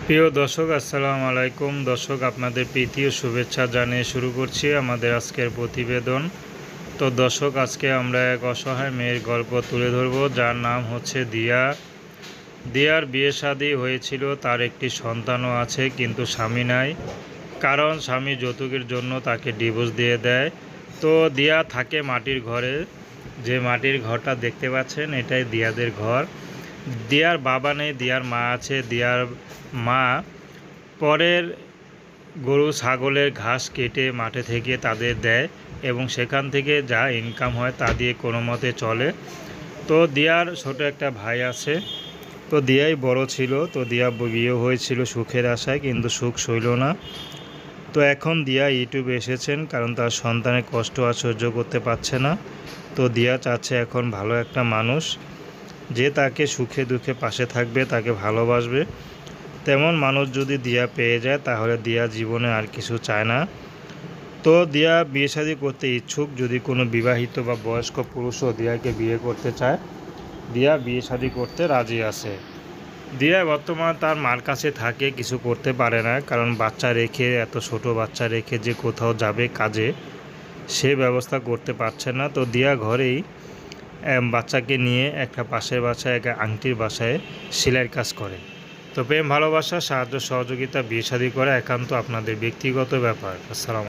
প্রিয় দর্শক, আসসালামু আলাইকুম। দর্শক, আপনাদের প্রীতি ও শুভেচ্ছা জানিয়ে শুরু করছি আমাদের আজকের প্রতিবেদন। তো দর্শক, আজকে আমরা এক অসহায় মেয়ের গল্প তুলে ধরব, যার নাম হচ্ছে দিয়া। দিয়ার বিয়ে শাদী হয়েছিল, তার একটি সন্তানও আছে, কিন্তু স্বামী নাই। কারণ স্বামী যৌতুকের জন্য তাকে ডিভোর্স দিয়ে দেয়। তো দিয়া থাকে মাটির ঘরে। যে মাটির ঘরটা দেখতে পাচ্ছেন, এটাই দিয়াদের ঘর। দিয়ার বাবা নেই, দিয়ার মা আছে। দিয়ার মা পরের গরু ছাগলের ঘাস কেটে মাঠে থেকে তাদের দেয় এবং সেখান থেকে যা ইনকাম হয় তা দিয়ে কোনো মতে চলে। তো দিয়ার ছোট একটা ভাই আছে। তো দিয়াই বড় ছিল। তো দিয়া বিয়ে হয়েছিল সুখের আশায়, কিন্তু সুখ সইল না। তো এখন দিয়া ইউটিউবে এসেছেন, কারণ তার সন্তানের কষ্ট আর সহ্য করতে পারছে না। তো দিয়া চাচ্ছে এখন ভালো একটা মানুষ, যে তাকে সুখে দুঃখে পাশে থাকবে, তাকে ভালোবাসবে। তেমন মানুষ যদি দিয়া পেয়ে যায়, তাহলে দিয়া জীবনে আর কিছু চায় না। তো দিয়া বিয়ে শাদী করতে ইচ্ছুক। যদি কোনো বিবাহিত বা বয়স্ক পুরুষও দিয়াকে বিয়ে করতে চায়, দিয়া বিয়ে শাদী করতে রাজি আছে। দিয়া বর্তমান তার মার কাছে থাকে, কিছু করতে পারে না, কারণ বাচ্চা রেখে, এত ছোট বাচ্চা রেখে যে কোথাও যাবে কাজে, সে ব্যবস্থা করতে পারছে না। তো দিয়া ঘরেই বাচ্চাকে নিয়ে একটা পাশের বাসায়, এক আংটির বাসায় সেলাইয়ের কাজ করে। তো প্রেম ভালোবাসা, সাহায্য সহযোগিতা, বিয়ে শাদী করা একান্ত আপনাদের ব্যক্তিগত ব্যাপার। আসসালাম।